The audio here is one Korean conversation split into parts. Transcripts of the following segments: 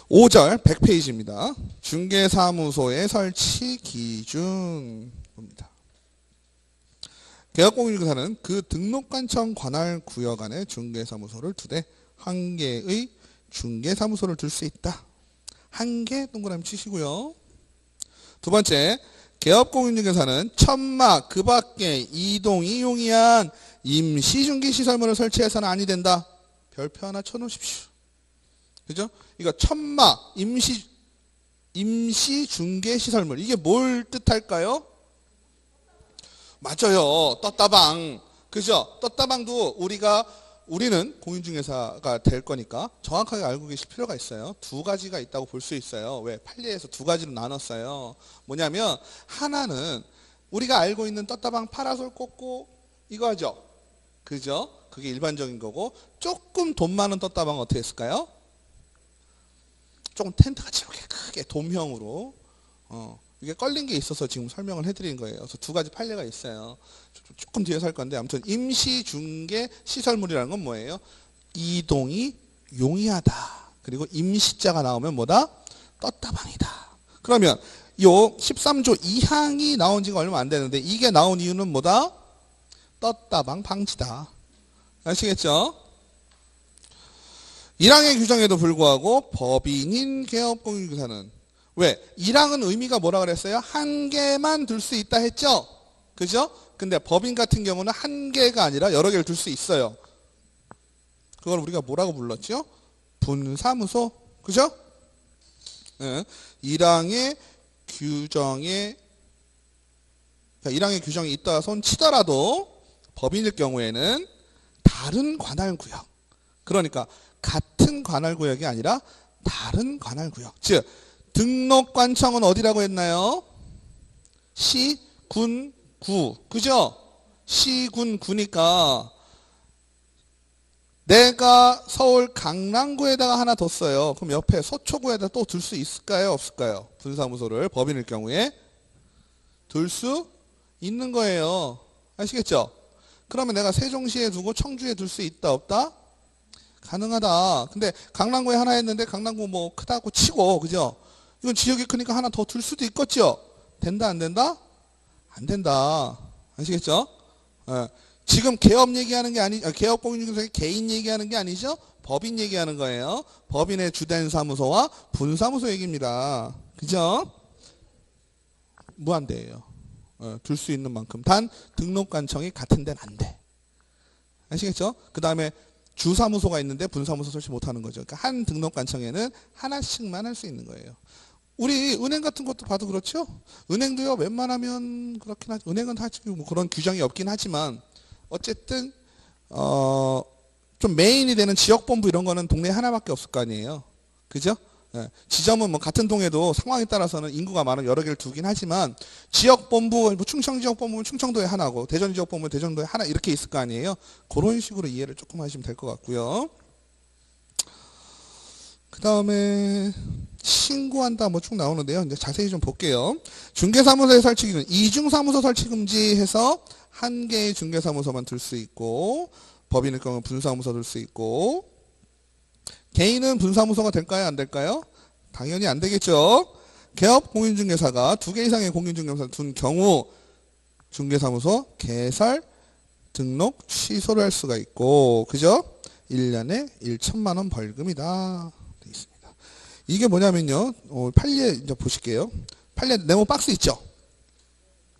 5절 100페이지입니다. 중개사무소의 설치 기준입니다. 개업공인중개사는 그 등록관청 관할 구역 안에 중개사무소를 두되 한 개의 중개사무소를 둘 수 있다. 한 개 동그라미 치시고요. 두 번째, 개업공인중개사는 천막 그 밖에 이동이 용이한 임시중개시설물을 설치해서는 아니 된다. 별표 하나 쳐놓으십시오. 그죠? 이거 천막 임시중개시설물 이게 뭘 뜻할까요? 맞아요. 떴다방. 그죠? 떴다방도 우리는 공인중개사가 될 거니까 정확하게 알고 계실 필요가 있어요. 두 가지가 있다고 볼 수 있어요. 왜? 판례에서 두 가지로 나눴어요. 뭐냐면 하나는 우리가 알고 있는 떴다방 파라솔 꽂고 이거죠. 그죠? 그게 일반적인 거고 조금 돈 많은 떴다방은 어떻게 했을까요? 조금 텐트같이 이렇게 크게 돔형으로 이게 걸린 게 있어서 지금 설명을 해드린 거예요. 그래서 두 가지 판례가 있어요. 조금 뒤에서 할 건데 아무튼 임시중개 시설물이라는 건 뭐예요? 이동이 용이하다. 그리고 임시자가 나오면 뭐다? 떴다방이다. 그러면 요 13조 2항이 나온 지가 얼마 안 되는데 이게 나온 이유는 뭐다? 떴다방 방지다. 아시겠죠? 1항의 규정에도 불구하고 법인인 개업공인중개사는 왜? 1항은 의미가 뭐라 그랬어요? 한 개만 둘 수 있다 했죠? 그죠? 근데 법인 같은 경우는 한 개가 아니라 여러 개를 둘 수 있어요. 그걸 우리가 뭐라고 불렀죠? 분사무소. 그죠? 네. 1항의 규정이 있다 손 치더라도 법인일 경우에는 다른 관할구역. 그러니까 같은 관할구역이 아니라 다른 관할구역. 즉 등록관청은 어디라고 했나요? 시, 군, 구. 그죠? 시, 군, 구니까 내가 서울 강남구에다가 하나 뒀어요. 그럼 옆에 서초구에다 또 둘 수 있을까요? 없을까요? 분사무소를 법인일 경우에 둘 수 있는 거예요. 아시겠죠? 그러면 내가 세종시에 두고 청주에 둘 수 있다 없다? 가능하다. 근데 강남구에 하나 했는데 강남구 뭐 크다고 치고 그죠? 이건 지역이 크니까 하나 더 둘 수도 있겠죠? 된다 안 된다? 안 된다. 아시겠죠? 예. 지금 개업 얘기하는 게 개업공인중개사 개인 얘기하는 게 아니죠? 법인 얘기하는 거예요. 법인의 주된 사무소와 분사무소 얘기입니다. 그죠? 무한대예요. 둘 수 있는 만큼. 단 등록관청이 같은 데는 안 돼. 아시겠죠? 그 다음에 주사무소가 있는데 분사무소 설치 못하는 거죠. 그러니까 한 등록관청에는 하나씩만 할 수 있는 거예요. 우리 은행 같은 것도 봐도 그렇죠? 은행도요 웬만하면 그렇긴 하죠. 은행은 다 뭐 그런 규정이 없긴 하지만 어쨌든 좀 메인이 되는 지역본부 이런 거는 동네에 하나밖에 없을 거 아니에요. 그죠? 예. 지점은 뭐 같은 동에도 상황에 따라서는 인구가 많으면 여러 개를 두긴 하지만 지역본부, 뭐 충청 지역본부는 충청도에 하나고 대전 지역본부는 대전도에 하나 이렇게 있을 거 아니에요. 그런 식으로 이해를 조금 하시면 될 것 같고요. 그 다음에 신고한다 뭐 쭉 나오는데요. 이제 자세히 좀 볼게요. 중개사무소의 설치 기준 이중사무소 설치 금지해서 한 개의 중개사무소만 둘 수 있고 법인일 경우 분사무소 둘 수 있고 개인은 분사무소가 될까요? 안 될까요? 당연히 안 되겠죠. 개업 공인중개사가 두 개 이상의 공인중개사를 둔 경우 중개사무소 개설 등록 취소를 할 수가 있고 그죠? 1년에 1천만 원 벌금이다. 되어 있습니다. 이게 뭐냐면요. 판례 이제 보실게요. 판례 네모 박스 있죠?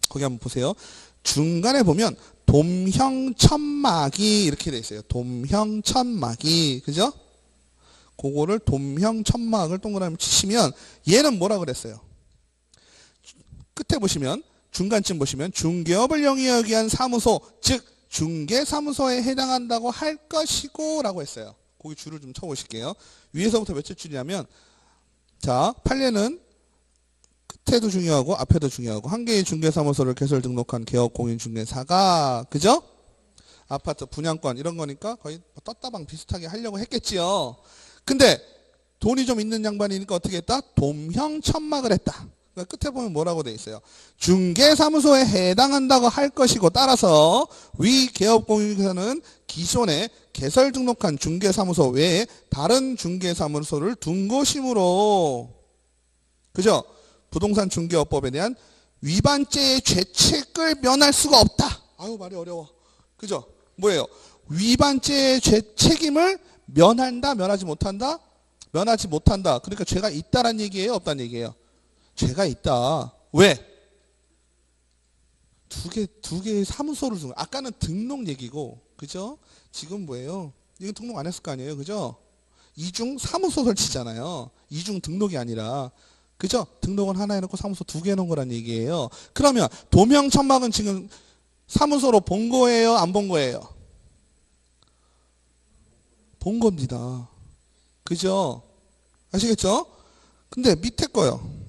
거기 한번 보세요. 중간에 보면 돔형천막이 이렇게 돼 있어요. 돔형천막이 그죠? 그거를 돔형천막을 동그라미 치시면 얘는 뭐라 그랬어요? 끝에 보시면 중간쯤 보시면 중개업을 영위하기 위한 사무소 즉 중개사무소에 해당한다고 할 것이고 라고 했어요. 거기 줄을 좀 쳐보실게요. 위에서부터 몇째 줄이냐면 자 판례는 끝에도 중요하고 앞에도 중요하고 한 개의 중개사무소를 개설 등록한 개업공인중개사가 그죠? 아파트 분양권 이런 거니까 거의 떴다방 비슷하게 하려고 했겠지요. 근데 돈이 좀 있는 양반이니까 어떻게 했다? 돔형 천막을 했다. 그러니까 끝에 보면 뭐라고 돼 있어요? 중개사무소에 해당한다고 할 것이고 따라서 위 개업공인중개사는 기존에 개설 등록한 중개사무소 외에 다른 중개사무소를 둔 것이므로 그죠? 부동산 중개업법에 대한 위반죄의 죄책을 면할 수가 없다. 아유 말이 어려워. 그죠? 뭐예요? 위반죄의 죄책임을 면한다, 면하지 못한다? 면하지 못한다. 그러니까 죄가 있다란 얘기예요, 없다는 얘기예요? 죄가 있다. 왜? 두 개의 사무소를 둔 거. 아까는 등록 얘기고, 그죠? 지금 뭐예요? 이건 등록 안 했을 거 아니에요, 그죠? 이중 사무소 설치잖아요. 이중 등록이 아니라, 그죠? 등록은 하나 해놓고 사무소 두 개 해놓은 거란 얘기예요. 그러면 도명천막은 지금 사무소로 본 거예요, 안 본 거예요? 본 겁니다. 그죠? 아시겠죠? 근데 밑에 거요.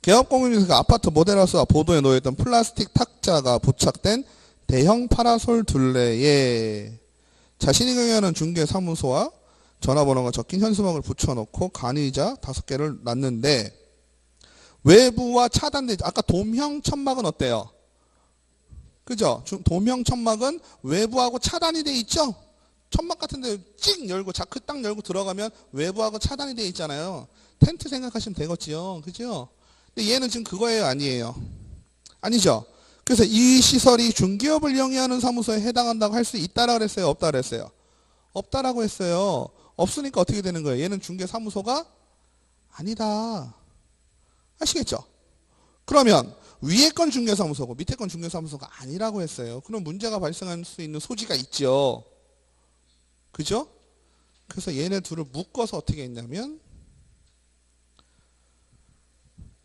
개업공인중개사가 아파트 모델하우스와 보도에 놓여있던 플라스틱 탁자가 부착된 대형 파라솔 둘레에 자신이 경영하는 중개사무소와 전화번호가 적힌 현수막을 붙여놓고 간이자 5개를 놨는데 외부와 차단돼 아까 도명 천막은 어때요? 그죠? 도명 천막은 외부하고 차단이 돼 있죠? 천막 같은 데 찍 열고 자크 딱 열고 들어가면 외부하고 차단이 돼 있잖아요. 텐트 생각하시면 되겠지요. 그죠? 근데 얘는 지금 그거예요, 아니에요? 아니죠? 그래서 이 시설이 중개업을 영위하는 사무소에 해당한다고 할 수 있다라 그랬어요, 없다 그랬어요? 없다라고 했어요. 없으니까 어떻게 되는 거예요? 얘는 중개사무소가 아니다. 아시겠죠? 그러면 위에 건 중개사무소고 밑에 건 중개사무소가 아니라고 했어요. 그럼 문제가 발생할 수 있는 소지가 있죠. 그죠? 그래서 얘네 둘을 묶어서 어떻게 했냐면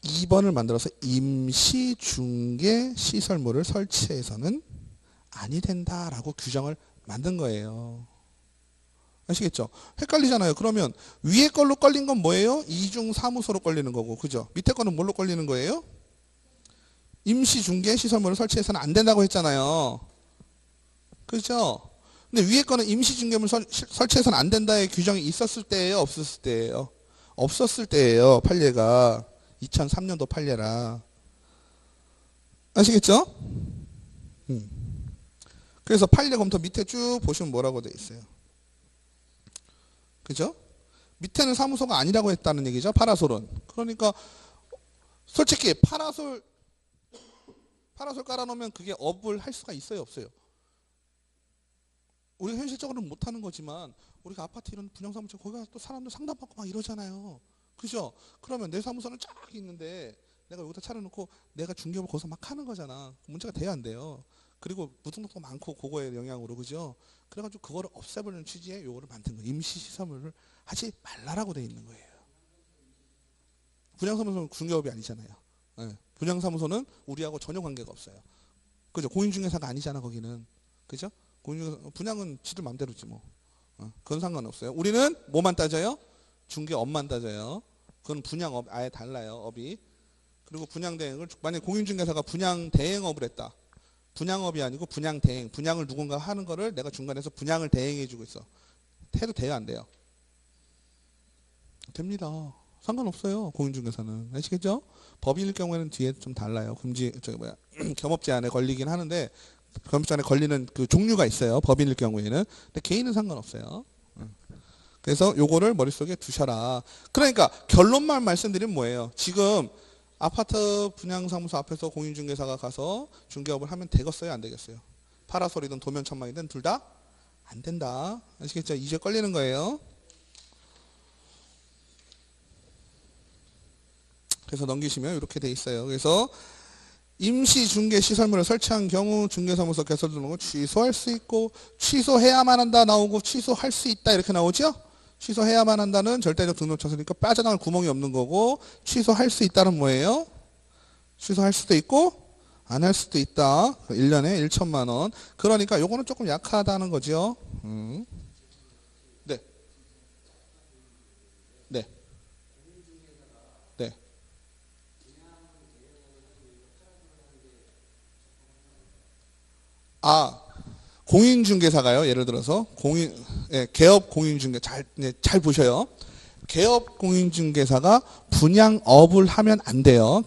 2번을 만들어서 임시중개시설물을 설치해서는 아니 된다라고 규정을 만든 거예요. 아시겠죠? 헷갈리잖아요. 그러면 위에 걸로 걸린 건 뭐예요? 이중사무소로 걸리는 거고, 그죠? 밑에 거는 뭘로 걸리는 거예요? 임시중개시설물을 설치해서는 안 된다고 했잖아요. 그죠? 근데 위에 거는 임시중개물 설치해서는 안 된다의 규정이 있었을 때예요, 없었을 때예요? 없었을 때예요, 판례가. 2003년도 판례라. 아시겠죠? 그래서 판례 검토 밑에 쭉 보시면 뭐라고 돼 있어요? 그죠? 밑에는 사무소가 아니라고 했다는 얘기죠, 파라솔은. 그러니까 솔직히 파라솔 깔아놓으면 그게 업을 할 수가 있어요, 없어요? 우리가 현실적으로는 못하는 거지만 우리가 아파트 이런 분양사무소 거기 가서 또 사람들 상담받고 막 이러잖아요. 그죠? 그러면 내 사무소는 쫙 있는데 내가 여기다 차려놓고 내가 중개업을 거기서 막 하는 거잖아. 문제가 돼야 안 돼요. 그리고 무등록도 많고 그거의 영향으로, 그죠? 그래가지고 그거를 없애버리는 취지의 요거를 만든 거예요. 임시시설물을 하지 말라라고 돼 있는 거예요. 분양사무소는 중개업이 아니잖아요. 네. 분양사무소는 우리하고 전혀 관계가 없어요. 그죠? 공인중개사가 아니잖아, 거기는. 그죠? 분양은 지들 맘대로지 뭐. 그건 상관없어요. 우리는 뭐만 따져요? 중개업만 따져요. 그건 분양업 아예 달라요, 업이. 그리고 분양대행을 만약에 공인중개사가 분양대행업을 했다. 분양업이 아니고 분양대행. 분양을 누군가 하는 거를 내가 중간에서 분양을 대행해주고 있어. 해도 돼요, 안 돼요? 됩니다. 상관없어요, 공인중개사는. 아시겠죠? 법인일 경우에는 뒤에 좀 달라요. 겸업제한에 걸리긴 하는데 겸업제한에 걸리는 그 종류가 있어요, 법인일 경우에는. 근데 개인은 상관없어요. 그래서 요거를 머릿속에 두셔라. 그러니까 결론만 말씀드리면 뭐예요? 지금 아파트 분양사무소 앞에서 공인중개사가 가서 중개업을 하면 되겠어요, 안 되겠어요? 파라솔이든 도면천막이든 둘 다 안 된다. 아시겠죠? 이제 걸리는 거예요. 그래서 넘기시면 이렇게 돼 있어요. 그래서 임시중개시설물을 설치한 경우 중개사무소 개설 등록을 취소할 수 있고, 취소해야만 한다 나오고 취소할 수 있다 이렇게 나오죠? 취소해야만 한다는 절대적 등록 차수니까 빠져나갈 구멍이 없는 거고, 취소할 수 있다는 뭐예요? 취소할 수도 있고 안 할 수도 있다. 1년에 1천만 원. 그러니까 요거는 조금 약하다는 거죠. 네. 네. 네. 아, 공인중개사가요. 예를 들어서 개업 공인중개 잘 보셔요. 개업 공인중개사가 분양업을 하면 안 돼요.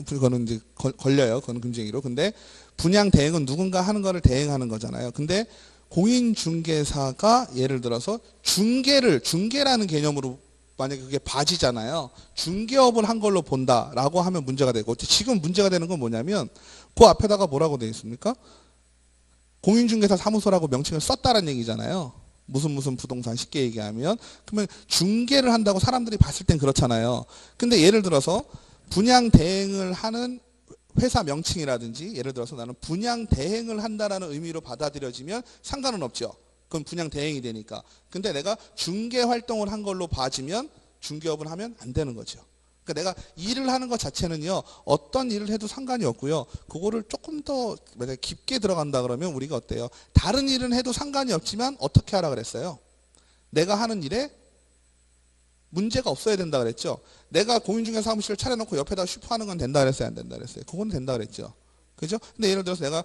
그거는 이제 걸려요. 그건 금지행위로. 근데 분양 대행은 누군가 하는 거를 대행하는 거잖아요. 근데 공인중개사가 예를 들어서 중개라는 개념으로 만약에 그게 바지잖아요. 중개업을 한 걸로 본다라고 하면 문제가 되고, 지금 문제가 되는 건 뭐냐면 그 앞에다가 뭐라고 되어 있습니까? 공인중개사 사무소라고 명칭을 썼다는 얘기잖아요. 무슨 부동산 쉽게 얘기하면. 그러면 중개를 한다고 사람들이 봤을 땐 그렇잖아요. 근데 예를 들어서 분양 대행을 하는 회사 명칭이라든지, 예를 들어서 나는 분양 대행을 한다라는 의미로 받아들여지면 상관은 없죠. 그건 분양 대행이 되니까. 근데 내가 중개 활동을 한 걸로 봐지면 중개업을 하면 안 되는 거죠. 그러니까 내가 일을 하는 것 자체는요, 어떤 일을 해도 상관이 없고요. 그거를 조금 더 깊게 들어간다 그러면 우리가 어때요? 다른 일은 해도 상관이 없지만 어떻게 하라 그랬어요? 내가 하는 일에 문제가 없어야 된다 그랬죠. 내가 공인중개사 사무실을 차려놓고 옆에다 슈퍼하는 건 된다 그랬어요, 안 된다 그랬어요? 그건 된다 그랬죠. 그죠? 근데 예를 들어서 내가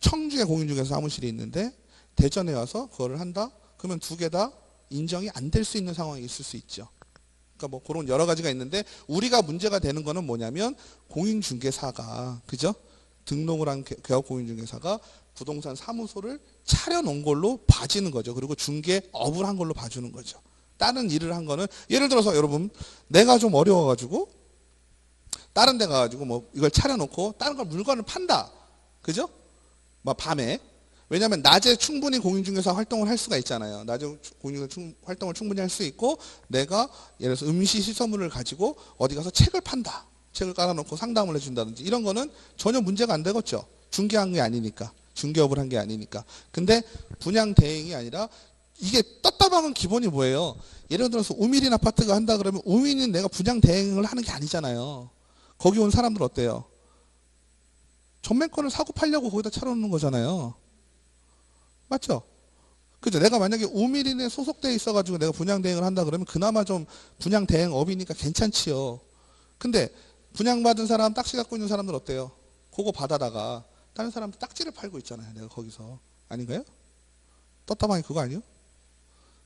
청주에 공인중개사 사무실이 있는데 대전에 와서 그거를 한다? 그러면 두 개 다 인정이 안 될 수 있는 상황이 있을 수 있죠. 그러니까 뭐 그런 여러 가지가 있는데, 우리가 문제가 되는 거는 뭐냐면 공인중개사가, 그죠? 등록을 한 개업 공인중개사가 부동산 사무소를 차려놓은 걸로 봐지는 거죠. 그리고 중개업을 한 걸로 봐주는 거죠. 다른 일을 한 거는, 예를 들어서 여러분, 내가 좀 어려워가지고 다른 데 가가지고 뭐 이걸 차려놓고 다른 걸 물건을 판다. 그죠? 막 밤에. 왜냐하면 낮에 충분히 공인중개사 활동을 할 수가 있잖아요. 낮에 공인중개사 활동을 충분히 할 수 있고, 내가 예를 들어서 음시 시설물을 가지고 어디 가서 책을 판다. 책을 깔아놓고 상담을 해준다든지, 이런 거는 전혀 문제가 안 되겠죠. 중개한 게 아니니까. 중개업을 한 게 아니니까. 근데 분양 대행이 아니라, 이게 떴다방은 기본이 뭐예요? 예를 들어서 우밀인 아파트가 한다 그러면 우밀인 내가 분양 대행을 하는 게 아니잖아요. 거기 온 사람들 어때요? 전매권을 사고 팔려고 거기다 차려놓는 거잖아요. 맞죠? 그죠? 내가 만약에 우밀인에 소속돼 있어가지고 내가 분양 대행을 한다 그러면 그나마 좀 분양 대행업이니까 괜찮지요. 근데 분양받은 사람, 딱지 갖고 있는 사람들 어때요? 그거 받아다가 다른 사람들 딱지를 팔고 있잖아요. 내가 거기서. 아닌가요? 떴다방이 그거 아니에요?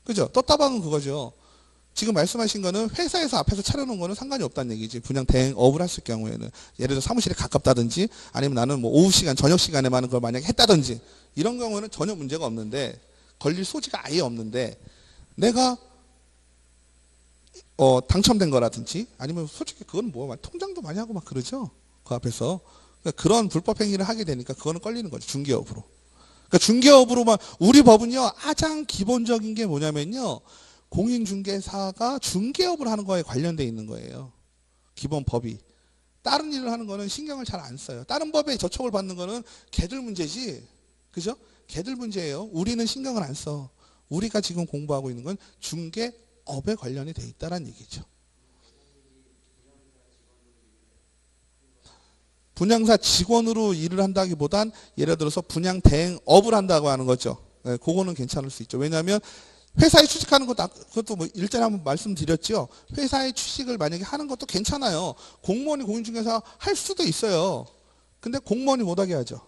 그죠? 떴다방은 그거죠. 지금 말씀하신 거는 회사에서 앞에서 차려놓은 거는 상관이 없다는 얘기지. 분양 대행업을 했을 경우에는. 예를 들어 사무실에 가깝다든지, 아니면 나는 뭐 오후 시간, 저녁 시간에만 그걸 만약에 했다든지, 이런 경우는 전혀 문제가 없는데, 걸릴 소지가 아예 없는데, 내가 당첨된 거라든지, 아니면 솔직히 그건 뭐 통장도 많이 하고 막 그러죠. 그 앞에서. 그러니까 그런 불법 행위를 하게 되니까 그거는 걸리는 거죠. 중개업으로. 그러니까 중개업으로만, 우리 법은요, 가장 기본적인 게 뭐냐면요, 공인중개사가 중개업을 하는 거에 관련돼 있는 거예요. 기본 법이. 다른 일을 하는 거는 신경을 잘 안 써요. 다른 법에 저촉을 받는 거는 걔들 문제지. 그죠? 걔들 문제예요. 우리는 신경을 안 써. 우리가 지금 공부하고 있는 건 중개업에 관련이 돼 있다는 얘기죠. 분양사 직원으로 일을 한다기보단 예를 들어서 분양 대행업을 한다고 하는 거죠. 네, 그거는 괜찮을 수 있죠. 왜냐하면 회사에 취직하는 것도, 그것도 뭐 일전에 한번 말씀드렸죠. 회사에 취직을 만약에 하는 것도 괜찮아요. 공무원이 공인중개사 할 수도 있어요. 근데 공무원이 못하게 하죠.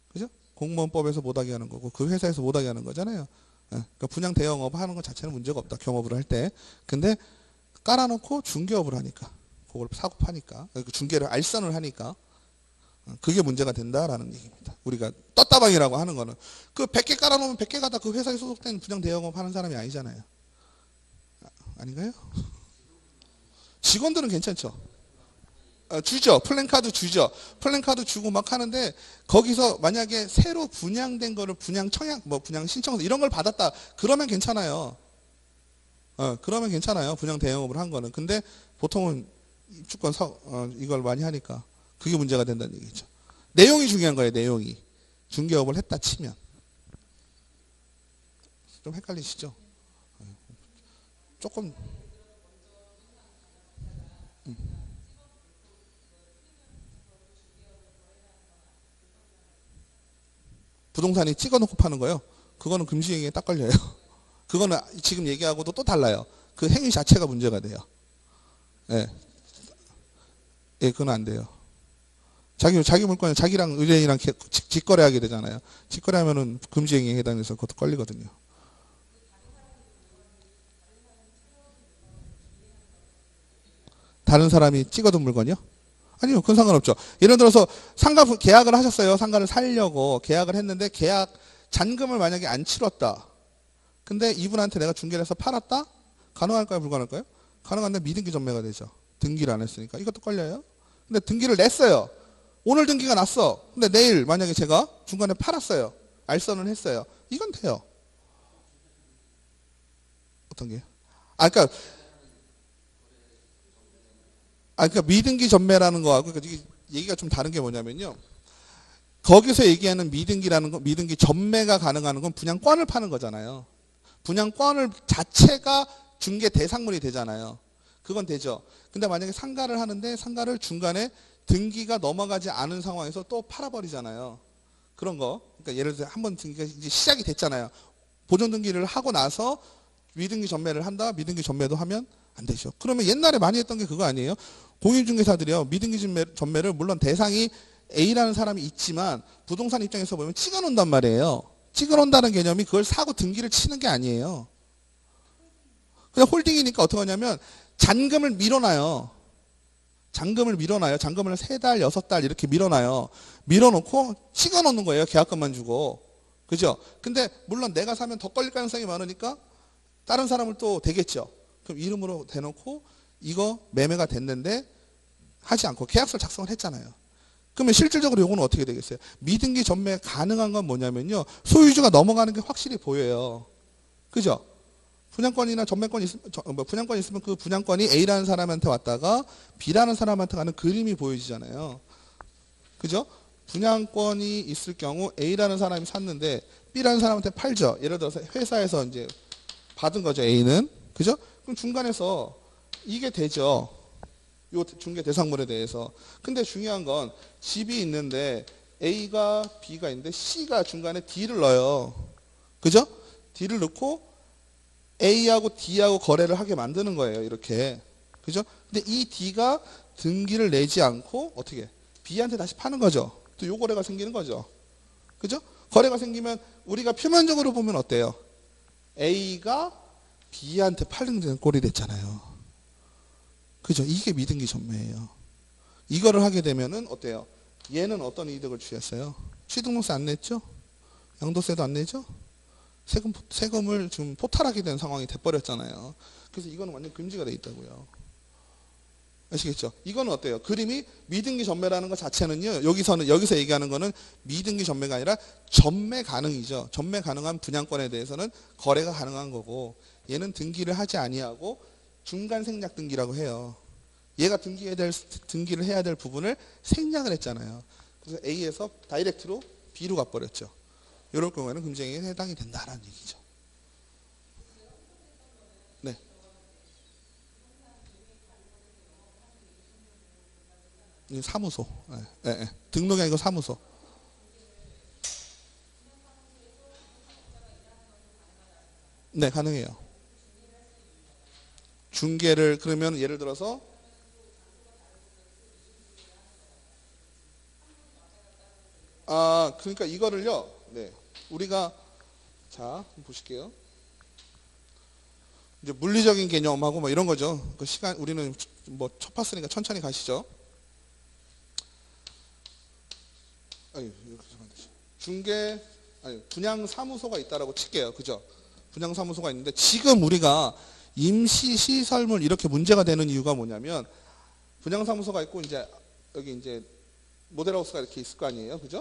그죠? 공무원법에서 못하게 하는 거고, 그 회사에서 못하게 하는 거잖아요. 그러니까 분양 대행업 하는 것 자체는 문제가 없다. 경업을 할 때. 근데 깔아놓고 중개업을 하니까, 그걸 사고 파니까, 중개를 알선을 하니까, 그게 문제가 된다라는 얘기입니다. 우리가 떴다방이라고 하는 거는, 그 100개 깔아놓으면 100개가 다 그 회사에 소속된 분양 대행업 하는 사람이 아니잖아요. 아닌가요? 직원들은 괜찮죠. 주죠. 플랜카드 주죠. 플랜카드 주고 막 하는데, 거기서 만약에 새로 분양된 거를 분양 청약, 뭐 분양 신청서 이런 걸 받았다. 그러면 괜찮아요. 그러면 괜찮아요. 분양 대행업을 한 거는. 근데 보통은 입주권 이걸 많이 하니까 그게 문제가 된다는 얘기죠. 내용이 중요한 거예요. 내용이. 중개업을 했다 치면. 좀 헷갈리시죠? 조금. 부동산이 찍어놓고 파는 거요. 그거는 금지행위에 딱 걸려요. 그거는 지금 얘기하고도 또 달라요. 그 행위 자체가 문제가 돼요. 예. 예, 그건 안 돼요. 자기 물건을 자기랑 의뢰인이랑 직거래하게 되잖아요. 직거래하면은 금지행위에 해당해서 그것도 걸리거든요. 다른 사람이 찍어둔 물건이요? 아니요. 그건 상관없죠. 예를 들어서 계약을 하셨어요. 상가를 살려고 계약을 했는데 계약 잔금을 만약에 안 치렀다. 근데 이분한테 내가 중개를 해서 팔았다? 가능할까요? 불가능할까요? 가능한데 미등기 전매가 되죠. 등기를 안 했으니까. 이것도 걸려요. 근데 등기를 냈어요. 오늘 등기가 났어. 근데 내일 만약에 제가 중간에 팔았어요. 알선을 했어요. 이건 돼요. 어떤 게요? 그러니까 미등기 전매라는 거하고 이게 얘기가 좀 다른 게 뭐냐면요. 거기서 얘기하는 미등기라는 거, 미등기 전매가 가능한 건 분양권을 파는 거잖아요. 분양권을 자체가 중개 대상물이 되잖아요. 그건 되죠. 근데 만약에 상가를 하는데 상가를 중간에 등기가 넘어가지 않은 상황에서 또 팔아버리잖아요. 그런 거. 그러니까 예를 들어 한번 등기가 이제 시작이 됐잖아요. 보존 등기를 하고 나서 미등기 전매를 한다. 미등기 전매도 하면 안 되죠. 그러면 옛날에 많이 했던 게 그거 아니에요? 공인중개사들이요. 미등기 전매를 물론 대상이 A라는 사람이 있지만 부동산 입장에서 보면 찍어놓는단 말이에요. 찍어놓는다는 개념이 그걸 사고 등기를 치는 게 아니에요. 그냥 홀딩이니까 어떻게 하냐면 잔금을 밀어놔요. 잔금을 3달, 6달 이렇게 밀어놔요. 밀어놓고 찍어놓는 거예요. 계약금만 주고. 그죠? 근데 물론 내가 사면 더 걸릴 가능성이 많으니까 다른 사람을 또 대겠죠. 그럼 이름으로 대놓고 이거 매매가 됐는데 하지 않고 계약서를 작성을 했잖아요. 그러면 실질적으로 이거는 어떻게 되겠어요? 미등기 전매 가능한 건 뭐냐면요. 소유주가 넘어가는 게 확실히 보여요. 그죠? 분양권이나 전매권이 있으면, 분양권이 있으면 그 분양권이 A라는 사람한테 왔다가 B라는 사람한테 가는 그림이 보여지잖아요. 그죠? 분양권이 있을 경우 A라는 사람이 샀는데 B라는 사람한테 팔죠. 예를 들어서 회사에서 이제 받은 거죠, A는. 그죠? 그럼 중간에서 이게 되죠. 요 중개 대상물에 대해서. 근데 중요한 건 집이 있는데 A가 B가 있는데 C가 중간에 D를 넣어요. 그죠? D를 넣고 A하고 D하고 거래를 하게 만드는 거예요. 이렇게. 그죠? 근데 이 D가 등기를 내지 않고 어떻게? B한테 다시 파는 거죠. 또 요 거래가 생기는 거죠. 그죠? 거래가 생기면 우리가 표면적으로 보면 어때요? A가 B한테 팔는 꼴이 됐잖아요. 그죠? 이게 미등기 전매예요. 이거를 하게 되면은 어때요? 얘는 어떤 이득을 취했어요? 취등록세 안 냈죠? 양도세도 안 내죠? 세금을 지금 포탈하게 된 상황이 돼버렸잖아요. 그래서 이거는 완전 금지가 돼 있다고요. 아시겠죠? 이거는 어때요? 그림이 미등기 전매라는 것 자체는요. 여기서 얘기하는 거는 미등기 전매가 아니라 전매 가능이죠. 전매 가능한 분양권에 대해서는 거래가 가능한 거고 얘는 등기를 하지 아니하고 중간 생략 등기라고 해요. 얘가 등기를 해야 될 부분을 생략을 했잖아요. 그래서 A에서 다이렉트로 B로 가버렸죠. 이럴 경우에는 금지행위에 해당이 된다라는 얘기죠. 네. 사무소. 네. 등록이 아니고 사무소. 네, 가능해요. 중개를 그러면 예를 들어서 그러니까 이거를요. 네. 우리가 자, 한번 보실게요. 이제 물리적인 개념하고 뭐 이런 거죠. 그 시간 우리는 뭐 첫 봤으니까 천천히 가시죠. 중개 분양 사무소가 있다라고 칠게요. 그죠? 분양 사무소가 있는데 지금 우리가 임시 시설물 이렇게 문제가 되는 이유가 뭐냐면 분양 사무소가 있고 이제 여기 이제 모델하우스가 이렇게 있을 거 아니에요. 그죠?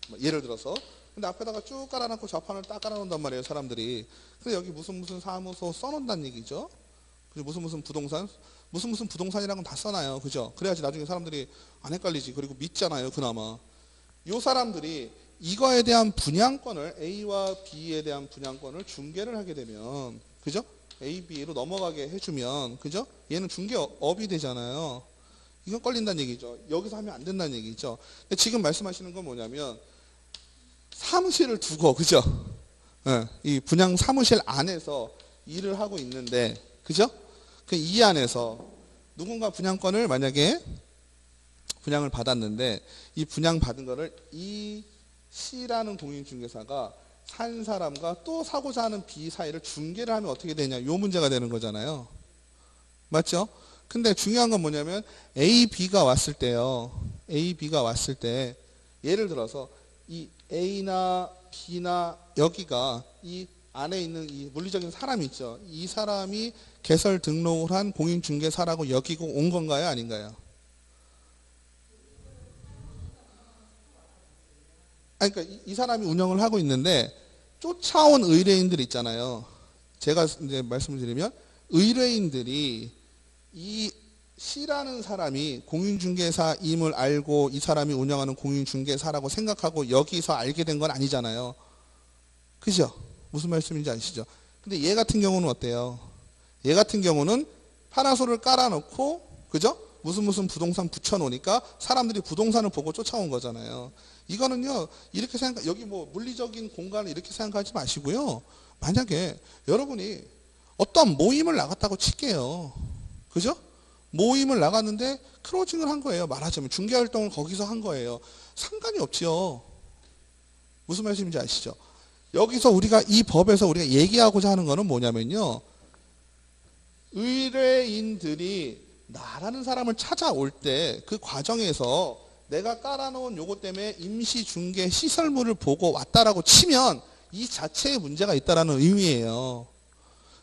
뭐 예를 들어서 근데 앞에다가 쭉 깔아놓고 좌판을 딱 깔아놓는단 말이에요. 사람들이. 근데 여기 무슨 사무소 써놓는다는 얘기죠. 그죠? 무슨 부동산 무슨 부동산이라는 건 다 써놔요. 그죠? 그래야지 나중에 사람들이 안 헷갈리지. 그리고 믿잖아요. 그나마. 요 사람들이 이거에 대한 분양권을 A와 B에 대한 분양권을 중개를 하게 되면 그죠? A, B로 넘어가게 해주면 그죠? 얘는 중개업이 되잖아요. 이건 걸린다는 얘기죠. 여기서 하면 안 된다는 얘기죠. 근데 지금 말씀하시는 건 뭐냐면 사무실을 두고 그죠? 네, 이 분양 사무실 안에서 일을 하고 있는데 그죠? 그 이 안에서 누군가 분양권을 만약에 분양을 받았는데 이 분양 받은 거를 이 C라는 공인중개사가 산 사람과 또 사고자 하는 B 사이를 중개를 하면 어떻게 되냐 요 문제가 되는 거잖아요. 맞죠? 근데 중요한 건 뭐냐면 A, B가 왔을 때요. A, B가 왔을 때 예를 들어서 이 A나 B나 여기가 이 안에 있는 이 물리적인 사람이 있죠. 이 사람이 개설 등록을 한 공인중개사라고 여기고 온 건가요? 아닌가요? 아니, 그러니까 이 사람이 운영을 하고 있는데 쫓아온 의뢰인들 있잖아요. 제가 이제 말씀을 드리면 의뢰인들이 이 C라는 사람이 공인중개사임을 알고 이 사람이 운영하는 공인중개사라고 생각하고 여기서 알게 된 건 아니잖아요. 그죠? 무슨 말씀인지 아시죠? 근데 얘 같은 경우는 어때요? 얘 같은 경우는 파라솔을 깔아놓고, 그죠? 무슨 부동산 붙여놓으니까 사람들이 부동산을 보고 쫓아온 거잖아요. 이거는요, 이렇게 생각, 여기 뭐 물리적인 공간을 이렇게 생각하지 마시고요. 만약에 여러분이 어떤 모임을 나갔다고 칠게요. 그죠? 모임을 나갔는데 크로징을 한 거예요. 말하자면 중개활동을 거기서 한 거예요. 상관이 없지요. 무슨 말씀인지 아시죠? 여기서 우리가 이 법에서 우리가 얘기하고자 하는 거는 뭐냐면요. 의뢰인들이 나라는 사람을 찾아올 때 그 과정에서 내가 깔아놓은 요거 때문에 임시중개 시설물을 보고 왔다라고 치면 이 자체에 문제가 있다라는 의미예요.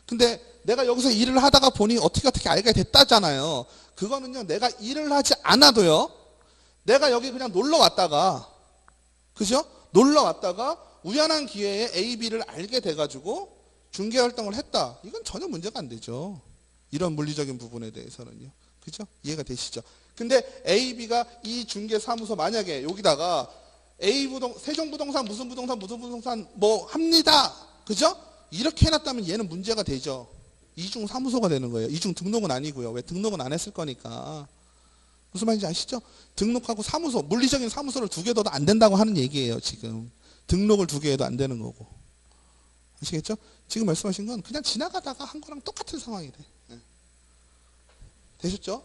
근데 내가 여기서 일을 하다가 보니 어떻게 알게 됐다잖아요. 그거는요, 내가 일을 하지 않아도요, 내가 여기 그냥 놀러 왔다가, 그죠? 놀러 왔다가 우연한 기회에 A, B를 알게 돼가지고 중개 활동을 했다. 이건 전혀 문제가 안 되죠. 이런 물리적인 부분에 대해서는요. 그죠? 이해가 되시죠? 근데 A, B가 이 중개사무소 만약에 여기다가 세종부동산 무슨 부동산 뭐 합니다. 그죠? 이렇게 해놨다면 얘는 문제가 되죠. 이중 사무소가 되는 거예요. 이중 등록은 아니고요. 왜? 등록은 안 했을 거니까. 무슨 말인지 아시죠? 등록하고 사무소, 물리적인 사무소를 두 개 둬도 안 된다고 하는 얘기예요. 지금 등록을 두 개 해도 안 되는 거고. 아시겠죠? 지금 말씀하신 건 그냥 지나가다가 한 거랑 똑같은 상황이 돼. 네. 되셨죠?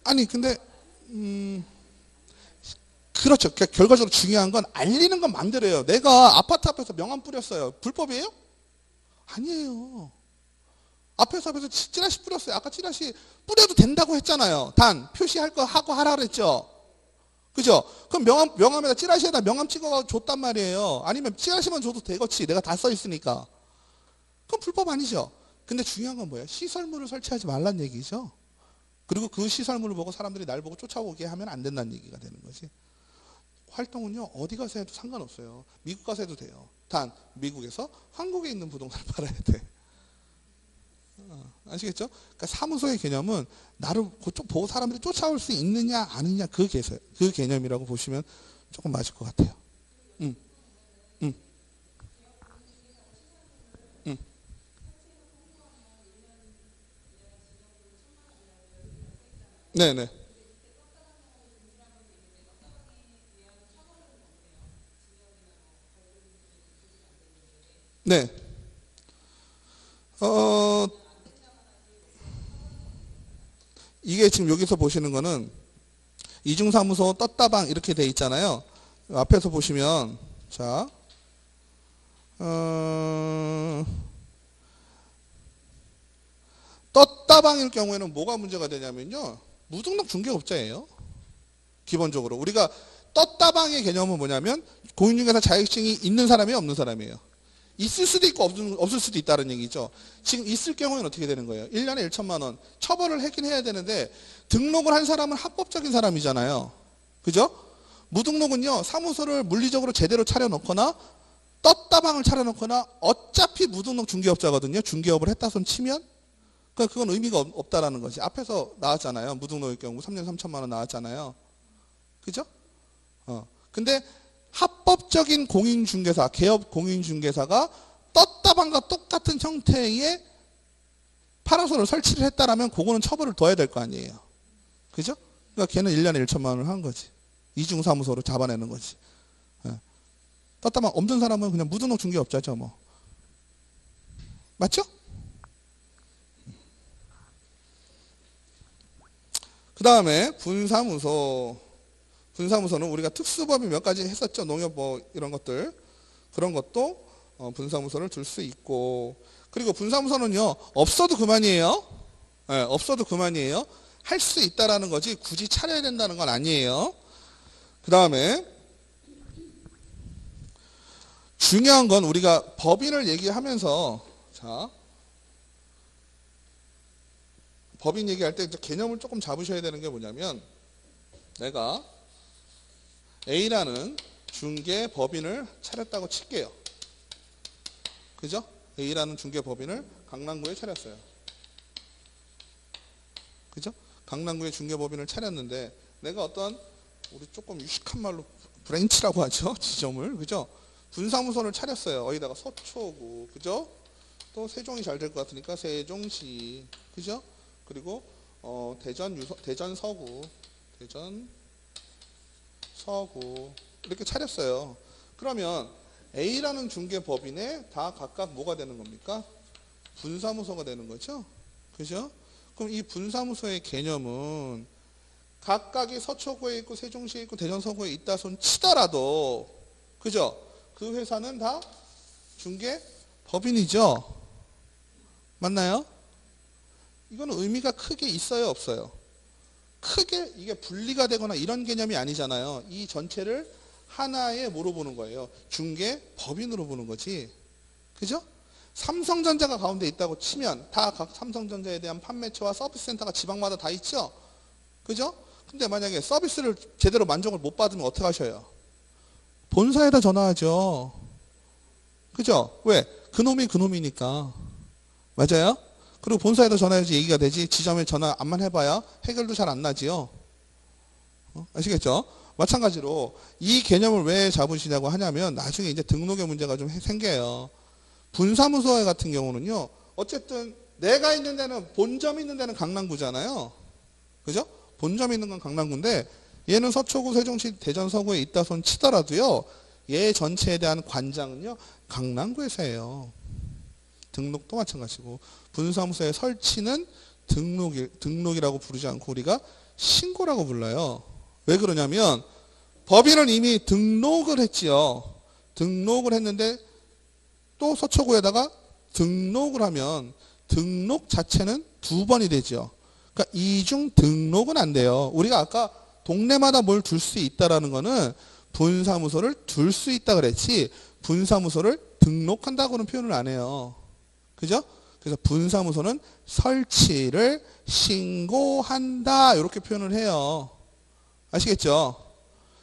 아니 근데 그렇죠. 그러니까 결과적으로 중요한 건 알리는 건 마음대로예요. 내가 아파트 앞에서 명함 뿌렸어요. 불법이에요? 아니에요. 앞에서 찌라시 뿌렸어요. 아까 찌라시 뿌려도 된다고 했잖아요. 단 표시할 거 하고 하라 그랬죠. 그죠? 그럼 명함에다 찌라시에다 명함 찍어 줬단 말이에요. 아니면 찌라시만 줘도 되겠지. 내가 다 써 있으니까. 그럼 불법 아니죠. 근데 중요한 건 뭐예요? 시설물을 설치하지 말란 얘기죠. 그리고 그 시설물을 보고 사람들이 날 보고 쫓아오게 하면 안 된다는 얘기가 되는 거지. 활동은요, 어디 가서 해도 상관없어요. 미국 가서 해도 돼요. 단 미국에서 한국에 있는 부동산을 팔아야 돼. 아시겠죠? 그러니까 사무소의 개념은 나를 그쪽 보고 사람들이 쫓아올 수 있느냐 아니냐 그 개념이라고 보시면 조금 맞을 것 같아요. 음, 음, 음. 네네. 네. 어, 이게 지금 여기서 보시는 거는 이중사무소 떴다방 이렇게 돼 있잖아요. 앞에서 보시면 자, 어, 떴다방일 경우에는 뭐가 문제가 되냐면요. 무등록 중개업자예요. 기본적으로 우리가 떴다방의 개념은 뭐냐면 공인중개사 자격증이 있는 사람이 없는 사람이에요. 있을 수도 있고 없을 수도 있다는 얘기죠. 지금 있을 경우에는 어떻게 되는 거예요? 1년에 1천만 원 처벌을 하긴 해야 되는데 등록을 한 사람은 합법적인 사람이잖아요. 그죠? 무등록은요. 사무소를 물리적으로 제대로 차려놓거나 떴다방을 차려놓거나 어차피 무등록 중개업자거든요. 중개업을 했다 손 치면 그러니까 그건 의미가 없다라는 거지. 앞에서 나왔잖아요. 무등록일 경우 3년 3천만 원 나왔잖아요. 그죠? 근데 합법적인 공인중개사, 개업 공인중개사가 떴다방과 똑같은 형태의 파라솔을 설치를 했다라면 그거는 처벌을 둬야 될 거 아니에요. 그죠? 그러니까 걔는 1년에 1천만 원을 한 거지. 이중사무소로 잡아내는 거지. 예. 떴다방 없는 사람은 그냥 무등록 중개업자죠, 뭐. 맞죠? 그 다음에 분사무소. 분사무소는 우리가 특수법이 몇 가지 했었죠. 농협 뭐 이런 것들. 그런 것도 분사무소를 둘 수 있고, 그리고 분사무소는요 없어도 그만이에요. 네, 없어도 그만이에요. 할 수 있다라는 거지 굳이 차려야 된다는 건 아니에요. 그 다음에 중요한 건 우리가 법인을 얘기하면서, 자, 법인 얘기할 때 개념을 조금 잡으셔야 되는 게 뭐냐면, 내가 A라는 중개 법인을 차렸다고 칠게요. 그죠? A라는 중개 법인을 강남구에 차렸어요. 그죠? 강남구에 중개 법인을 차렸는데, 내가 어떤 우리 조금 유식한 말로 브랜치라고 하죠. 지점을. 그죠? 분사무소를 차렸어요. 어디다가 서초구. 그죠? 또 세종이 잘 될 것 같으니까 세종시. 그죠? 그리고 대전 서구 이렇게 차렸어요. 그러면 A라는 중개법인에 다 각각 뭐가 되는 겁니까? 분사무소가 되는 거죠. 그죠? 그럼 이 분사무소의 개념은 각각이 서초구에 있고 세종시에 있고 대전 서구에 있다 손 치더라도, 그죠? 그 회사는 다 중개법인이죠. 맞나요? 이거는 의미가 크게 있어요, 없어요? 크게 이게 분리가 되거나 이런 개념이 아니잖아요. 이 전체를 하나의 뭐로 보는 거예요? 중개법인으로 보는 거지. 그죠? 삼성전자가 가운데 있다고 치면 다 각 삼성전자에 대한 판매처와 서비스 센터가 지방마다 다 있죠? 그죠? 근데 만약에 서비스를 제대로 만족을 못 받으면 어떻게 하셔요? 본사에다 전화하죠. 그죠? 왜? 그놈이 그놈이니까. 맞아요? 그리고 본사에다 전화해야지 얘기가 되지, 지점에 전화 안만 해봐야 해결도 잘 안 나지요. 아시겠죠? 마찬가지로 이 개념을 왜 잡으시냐고 하냐면 나중에 이제 등록의 문제가 좀 생겨요. 분사무소 같은 경우는요, 어쨌든 내가 있는 데는, 본점 있는 데는 강남구잖아요. 그죠? 본점 있는 건 강남구인데 얘는 서초구, 세종시, 대전, 서구에 있다 손 치더라도요, 얘 전체에 대한 관장은요 강남구에서 해요. 등록도 마찬가지고, 분사무소의 설치는 등록이라고 부르지 않고 우리가 신고라고 불러요. 왜 그러냐면 법인은 이미 등록을 했지요. 등록을 했는데 또 서초구에다가 등록을 하면 등록 자체는 두 번이 되죠. 그러니까 이중 등록은 안 돼요. 우리가 아까 동네마다 뭘 둘 수 있다라는 거는 분사무소를 둘 수 있다 그랬지, 분사무소를 등록한다고는 표현을 안 해요. 그죠? 그래서 분사무소는 설치를 신고한다 이렇게 표현을 해요. 아시겠죠?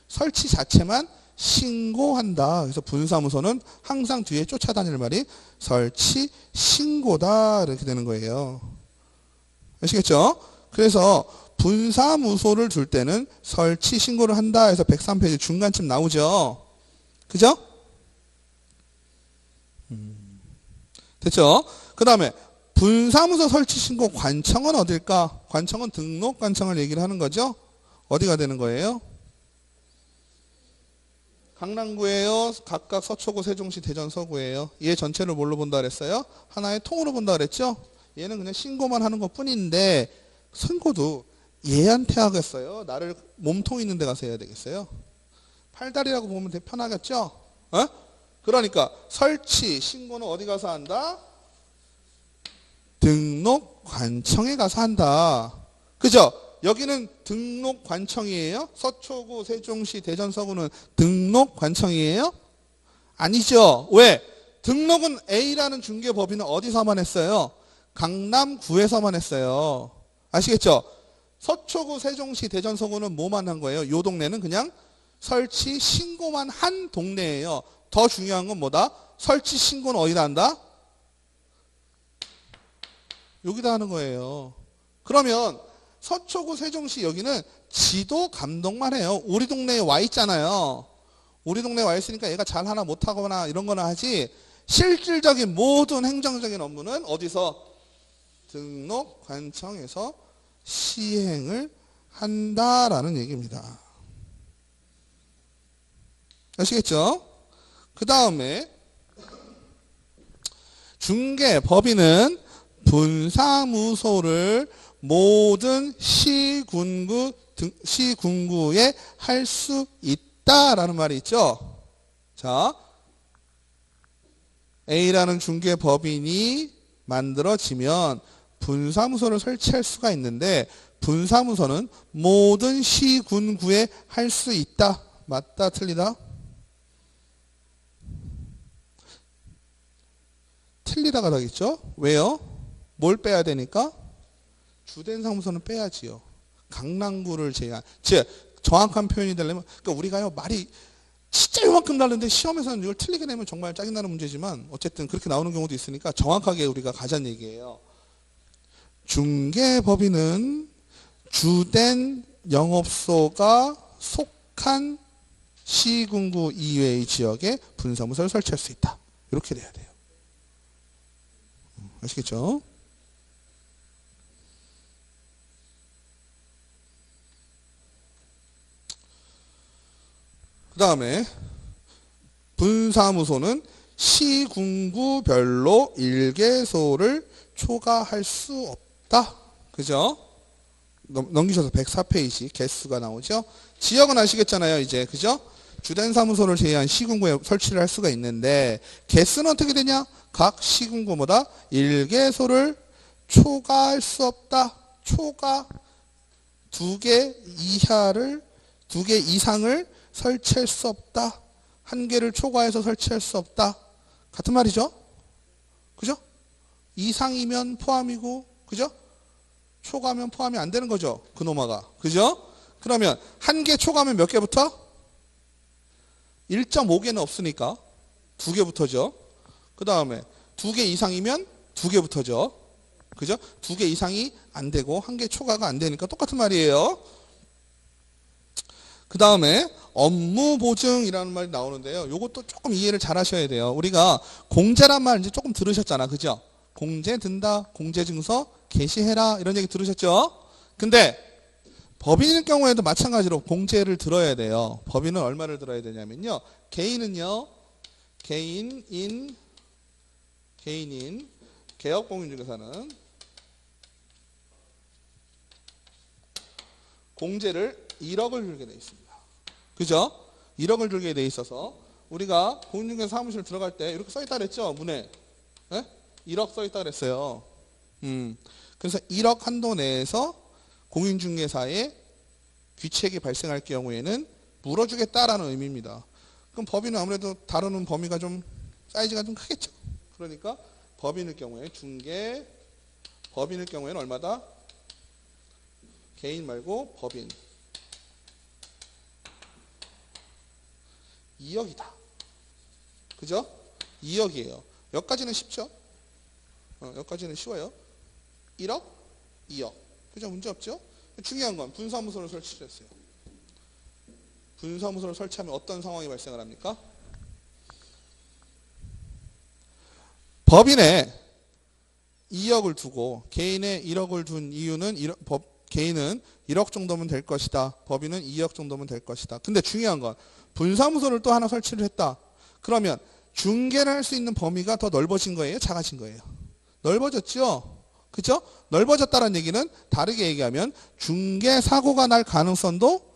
설치 자체만 신고한다. 그래서 분사무소는 항상 뒤에 쫓아다니는 말이 설치 신고다 이렇게 되는 거예요. 아시겠죠? 그래서 분사무소를 둘 때는 설치 신고를 한다 해서 103페이지 중간쯤 나오죠. 그죠? 됐죠? 그 다음에 분사무소 설치 신고 관청은 어딜까? 관청은 등록 관청을 얘기를 하는 거죠. 어디가 되는 거예요? 강남구예요. 각각 서초구, 세종시, 대전, 서구예요. 얘 전체를 뭘로 본다 그랬어요? 하나의 통으로 본다 그랬죠? 얘는 그냥 신고만 하는 것 뿐인데, 신고도 얘한테 하겠어요? 나를 몸통 있는 데 가서 해야 되겠어요? 팔다리라고 보면 되게 편하겠죠? 어? 그러니까 설치, 신고는 어디 가서 한다? 등록관청에 가서 한다. 그죠? 여기는 등록관청이에요? 서초구, 세종시, 대전, 서구는 등록관청이에요? 아니죠. 왜? 등록은 A라는 중개법인은 어디서만 했어요? 강남구에서만 했어요. 아시겠죠? 서초구, 세종시, 대전, 서구는 뭐만 한 거예요? 요 동네는 그냥 설치 신고만 한 동네예요. 더 중요한 건 뭐다? 설치 신고는 어디다 한다? 여기다 하는 거예요. 그러면 서초구, 세종시 여기는 지도 감독만 해요. 우리 동네에 와 있잖아요. 우리 동네에 와 있으니까 얘가 잘하나 못하거나 이런 거나 하지, 실질적인 모든 행정적인 업무는 어디서? 등록관청에서 시행을 한다라는 얘기입니다. 아시겠죠? 그 다음에 중개법인은 분사무소를 모든 시군구에 할 수 있다라는 말이 있죠. 자, A라는 중개법인이 만들어지면 분사무소를 설치할 수가 있는데 분사무소는 모든 시군구에 할 수 있다. 맞다, 틀리다? 틀리다가 되겠죠? 왜요? 뭘 빼야 되니까? 주된 사무소는 빼야지요. 강남구를 제한. 즉 정확한 표현이 되려면 그러니까 우리가요 말이 진짜 요만큼 다른데 시험에서는 이걸 틀리게 내면 정말 짜증나는 문제지만 어쨌든 그렇게 나오는 경우도 있으니까 정확하게 우리가 가자는 얘기예요. 중개법인은 주된 영업소가 속한 시군구 이외의 지역에 분사무소를 설치할 수 있다. 이렇게 돼야 돼요. 아시겠죠? 그 다음에 분사무소는 시군구별로 일개소를 초과할 수 없다. 그죠? 넘기셔서 104페이지 개수가 나오죠. 지역은 아시겠잖아요. 이제 그죠? 주된 사무소를 제외한 시군구에 설치를 할 수가 있는데 개수는 어떻게 되냐? 각 시군구마다 일개소를 초과할 수 없다. 초과 2개 이상을 설치할 수 없다. 1개를 초과해서 설치할 수 없다. 같은 말이죠? 그죠? 이상이면 포함이고, 그죠? 초과하면 포함이 안 되는 거죠. 그노마가. 그죠? 그러면 1개 초과하면 몇 개부터? 1.5개는 없으니까 2개부터죠. 그 다음에 2개 이상이면 2개부터죠. 그죠? 2개 이상이 안 되고 1개 초과가 안 되니까 똑같은 말이에요. 그 다음에 업무 보증이라는 말이 나오는데요. 이것도 조금 이해를 잘 하셔야 돼요. 우리가 공제란 말 이제 조금 들으셨잖아. 그죠? 공제 든다, 공제 증서 게시해라 이런 얘기 들으셨죠? 근데 법인일 경우에도 마찬가지로 공제를 들어야 돼요. 법인은 얼마를 들어야 되냐면요. 개인은요. 개인인 개업공인중개사는 공제를 1억을 들게 돼 있습니다. 그죠? 1억을 들게 돼 있어서 우리가 공인중개사 사무실 들어갈 때 이렇게 써있다 그랬죠? 문에. 네? 1억 써있다 그랬어요. 그래서 1억 한도 내에서 공인중개사의 귀책이 발생할 경우에는 물어주겠다라는 의미입니다. 그럼 법인은 아무래도 다루는 범위가 좀 사이즈가 좀 크겠죠. 그러니까 법인일 경우에 법인일 경우에는 얼마다? 개인 말고 법인 2억이다. 그죠? 2억이에요. 여기까지는 쉽죠? 여기까지는 쉬워요. 1억, 2억. 그죠? 문제 없죠? 중요한 건 분사무소를 설치했어요. 분사무소를 설치하면 어떤 상황이 발생을 합니까? 법인에 2억을 두고 개인에 1억을 둔 이유는 개인은 1억 정도면 될 것이다. 법인은 2억 정도면 될 것이다. 근데 중요한 건 분사무소를 또 하나 설치를 했다. 그러면 중개를 할 수 있는 범위가 더 넓어진 거예요? 작아진 거예요? 넓어졌죠? 그죠? 넓어졌다는 얘기는 다르게 얘기하면 중개 사고가 날 가능성도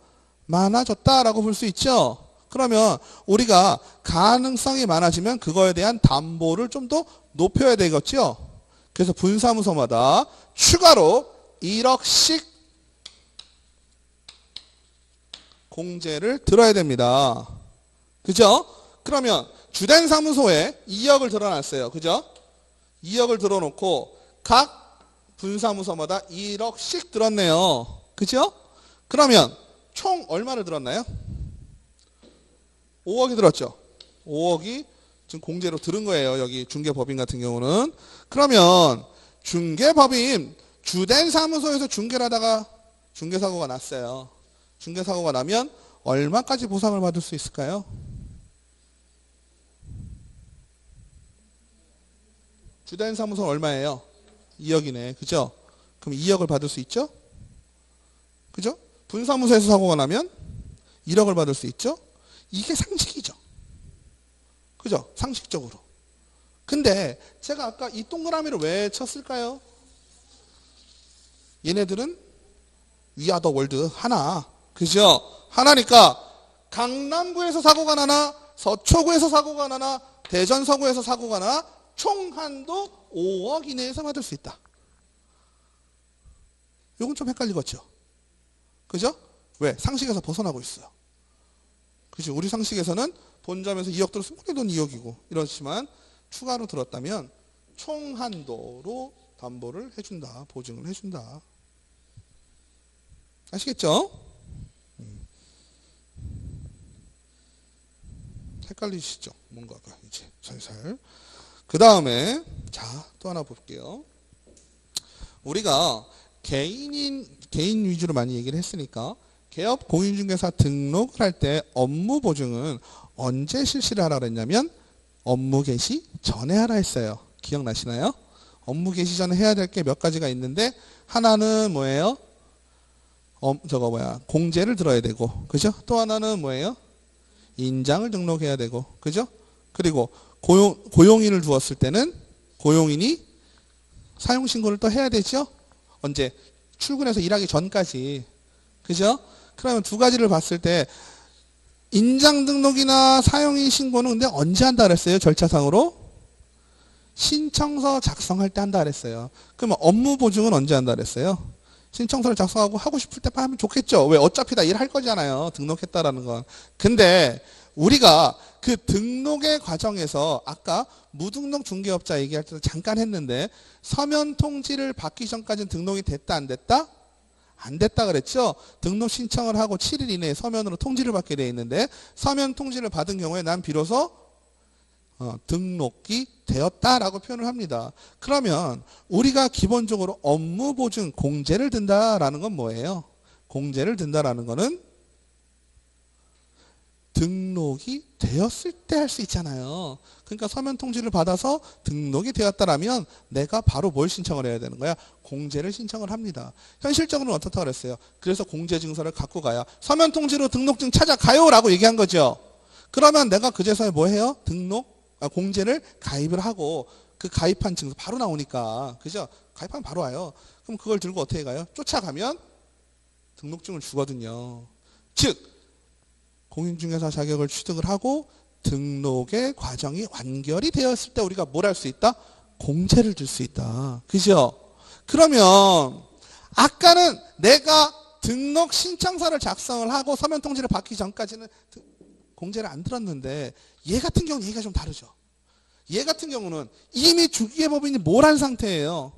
많아졌다라고 볼 수 있죠? 그러면 우리가 가능성이 많아지면 그거에 대한 담보를 좀 더 높여야 되겠죠? 그래서 분사무소마다 추가로 1억씩 공제를 들어야 됩니다. 그죠? 그러면 주된 사무소에 2억을 들어놨어요. 그죠? 2억을 들어놓고 각 분사무소마다 1억씩 들었네요. 그죠? 그러면 총 얼마를 들었나요? 5억이 들었죠. 5억이 지금 공제로 들은 거예요. 여기 중개법인 같은 경우는. 그러면 중개법인 주된 사무소에서 중개를 하다가 중개사고가 났어요. 중개사고가 나면 얼마까지 보상을 받을 수 있을까요? 주된 사무소는 얼마예요? 2억이네. 그죠? 그럼 2억을 받을 수 있죠? 그죠? 분사무소에서 사고가 나면 1억을 받을 수 있죠? 이게 상식이죠. 그죠? 상식적으로. 근데 제가 아까 이 동그라미를 왜 쳤을까요? 얘네들은 위아더 월드 하나. 그죠? 하나니까 강남구에서 사고가 나나 서초구에서 사고가 나나 대전 서구에서 사고가 나 총 한도 5억 이내에서 받을 수 있다. 요건 좀 헷갈리겠죠? 그죠? 왜? 상식에서 벗어나고 있어요. 그죠? 우리 상식에서는 본점에서 2억 들었으면 우리 돈 2억이고 이렇지만 추가로 들었다면 총 한도로 담보를 해준다. 보증을 해준다. 아시겠죠? 헷갈리시죠? 뭔가가 이제 살살. 그 다음에 자, 또 하나 볼게요. 우리가 개인 위주로 많이 얘기를 했으니까 개업 공인중개사 등록을 할 때 업무 보증은 언제 실시를 하라 그랬냐면 업무 개시 전에 하라 했어요. 기억나시나요? 업무 개시 전에 해야 될 게 몇 가지가 있는데 하나는 뭐예요? 공제를 들어야 되고, 그죠? 또 하나는 뭐예요? 인장을 등록해야 되고, 그죠? 그리고 고용인을 두었을 때는 고용인이 사용신고를 또 해야 되죠? 언제? 출근해서 일하기 전까지. 그죠? 그러면 두 가지를 봤을 때 인장 등록이나 사용인 신고는 근데 언제 한다 그랬어요? 절차상으로? 신청서 작성할 때 한다 그랬어요. 그러면 업무 보증은 언제 한다 그랬어요? 신청서를 작성하고 하고 싶을 때 하면 좋겠죠. 왜? 어차피 다 일할 거잖아요. 등록했다라는 건. 근데 우리가 그 등록의 과정에서 아까 무등록 중개업자 얘기할 때도 잠깐 했는데 서면 통지를 받기 전까지는 등록이 됐다 안 됐다? 안 됐다 그랬죠. 등록 신청을 하고 7일 이내에 서면으로 통지를 받게 돼 있는데 서면 통지를 받은 경우에 난 비로소 등록이 되었다라고 표현을 합니다. 그러면 우리가 기본적으로 업무 보증 공제를 든다라는 건 뭐예요? 공제를 든다라는 거는 등록이 되었을 때 할 수 있잖아요. 그러니까 서면 통지를 받아서 등록이 되었다라면 내가 바로 뭘 신청을 해야 되는 거야? 공제를 신청을 합니다. 현실적으로는 어떻다 그랬어요? 그래서 공제 증서를 갖고 가야 서면 통지로 등록증 찾아가요 라고 얘기한 거죠. 그러면 내가 그제서야 뭐 해요? 공제를 가입을 하고 그 가입한 증서 바로 나오니까, 그죠? 가입하면 바로 와요. 그럼 그걸 들고 어떻게 가요? 쫓아가면 등록증을 주거든요. 즉 공인중개사 자격을 취득을 하고 등록의 과정이 완결이 되었을 때 우리가 뭘 할 수 있다? 공제를 들 수 있다. 그죠? 그러면 아까는 내가 등록 신청서를 작성을 하고 서면 통지를 받기 전까지는 공제를 안 들었는데 얘 같은 경우는 얘기가 좀 다르죠. 얘 같은 경우는 이미 주기계법인이 뭘 한 상태예요?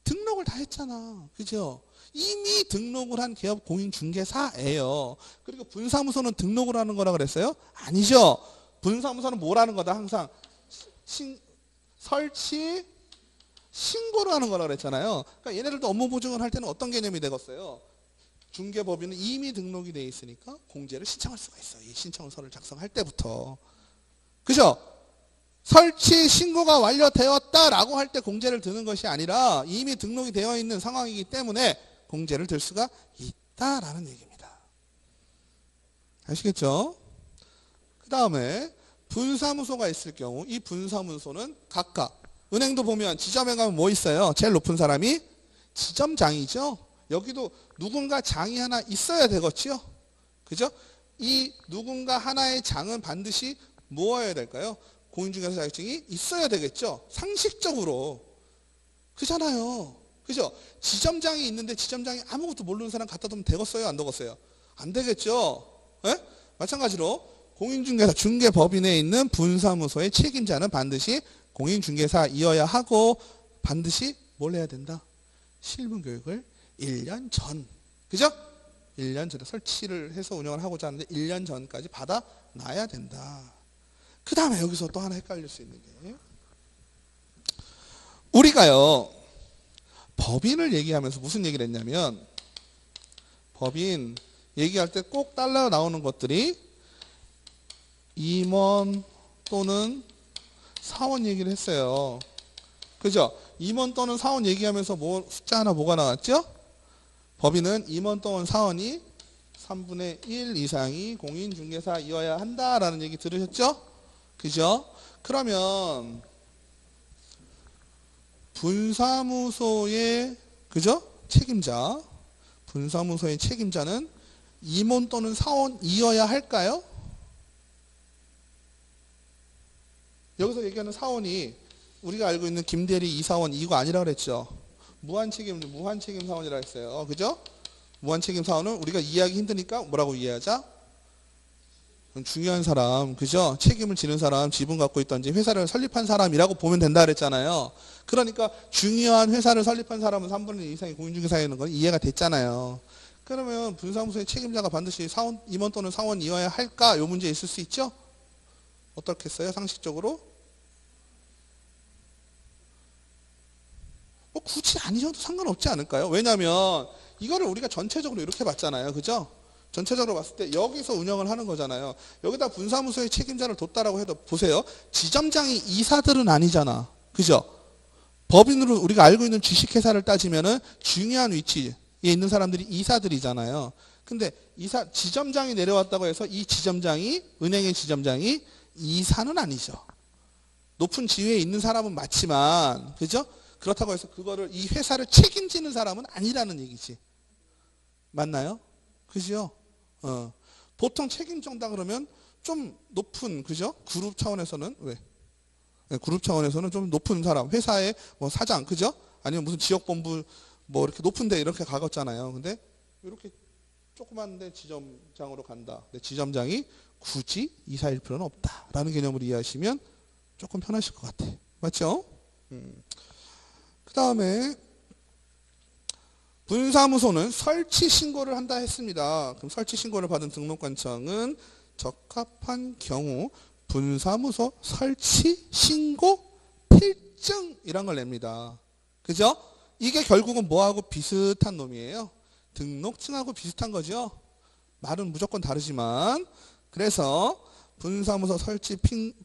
등록을 다 했잖아. 그죠? 이미 등록을 한 개업 공인중개사예요. 그리고 분사무소는 등록을 하는 거라 그랬어요? 아니죠. 분사무소는 뭘 하는 거다? 항상 설치, 신고를 하는 거라 그랬잖아요. 그러니까 얘네들도 업무 보증을 할 때는 어떤 개념이 되겠어요? 중개법인은 이미 등록이 돼 있으니까 공제를 신청할 수가 있어요. 이 신청서를 작성할 때부터. 그죠? 설치 신고가 완료되었다라고 할 때 공제를 드는 것이 아니라 이미 등록이 되어 있는 상황이기 때문에 공제를 들 수가 있다라는 얘기입니다. 아시겠죠? 그 다음에 분사무소가 있을 경우 이 분사무소는 각각 은행도 보면 지점에 가면 뭐 있어요? 제일 높은 사람이 지점장이죠. 여기도 누군가 장이 하나 있어야 되겠죠. 그죠? 이 누군가 하나의 장은 반드시 뭐여야 될까요? 공인중개사 자격증이 있어야 되겠죠. 상식적으로. 그잖아요. 그죠? 지점장이 있는데 지점장이 아무것도 모르는 사람 갖다 두면 되겠어요? 안 되겠어요? 안 되겠죠. 에? 마찬가지로 공인중개사 중개법인에 있는 분사무소의 책임자는 반드시 공인중개사이어야 하고 반드시 뭘 해야 된다? 실무교육을 1년 전, 그죠? 1년 전에 설치를 해서 운영을 하고자 하는데 1년 전까지 받아놔야 된다. 그 다음에 여기서 또 하나 헷갈릴 수 있는 게 우리가요 법인을 얘기하면서 무슨 얘기를 했냐면 법인 얘기할 때 꼭 달라 나오는 것들이 임원 또는 사원 얘기를 했어요. 그죠? 임원 또는 사원 얘기하면서 뭐 숫자 하나 뭐가 나왔죠? 법인은 임원 또는 사원이 3분의 1 이상이 공인중개사이어야 한다라는 얘기 들으셨죠? 그죠? 그러면 분사무소의 그죠? 책임자, 분사무소의 책임자는 임원 또는 사원이어야 할까요? 여기서 얘기하는 사원이 우리가 알고 있는 김대리 이사원 이거 아니라 그랬죠. 무한책임 사원이라 했어요. 그죠? 무한책임 사원은 우리가 이해하기 힘드니까 뭐라고 이해하자? 중요한 사람, 그죠? 책임을 지는 사람, 지분 갖고 있던지 회사를 설립한 사람이라고 보면 된다 그랬잖아요. 그러니까 중요한 회사를 설립한 사람은 3분의 1 이상의 공인중개사에 있는 건 이해가 됐잖아요. 그러면 분사무소의 책임자가 반드시 사원, 임원 또는 사원이어야 할까? 요 문제 있을 수 있죠? 어떻겠어요? 상식적으로? 뭐 굳이 아니셔도 상관없지 않을까요? 왜냐하면 이거를 우리가 전체적으로 이렇게 봤잖아요. 그죠? 전체적으로 봤을 때 여기서 운영을 하는 거잖아요. 여기다 분사무소의 책임자를 뒀다라고 해도 보세요. 지점장이 이사들은 아니잖아. 그죠? 법인으로 우리가 알고 있는 주식회사를 따지면은 중요한 위치에 있는 사람들이 이사들이잖아요. 근데 지점장이 내려왔다고 해서 이 지점장이, 은행의 지점장이 이사는 아니죠. 높은 지위에 있는 사람은 맞지만, 그죠? 그렇다고 해서 그거를 이 회사를 책임지는 사람은 아니라는 얘기지. 맞나요? 그죠? 보통 책임정다 그러면 좀 높은, 그죠? 그룹 차원에서는 왜? 네, 그룹 차원에서는 좀 높은 사람, 회사의 뭐 사장, 그죠? 아니면 무슨 지역본부 뭐 이렇게 높은데 이렇게 가겠잖아요. 근데 이렇게 조그만데 지점장으로 간다. 근데 지점장이 굳이 이사일 필요는 없다라는 개념으로 이해하시면 조금 편하실 것 같아. 맞죠? 그 다음에 분사무소는 설치 신고를 한다 했습니다. 그럼 설치 신고를 받은 등록관청은 적합한 경우 분사무소 설치 신고 필증이란 걸 냅니다. 그죠? 이게 결국은 뭐하고 비슷한 놈이에요? 등록증하고 비슷한 거죠. 말은 무조건 다르지만 그래서 분사무소 설치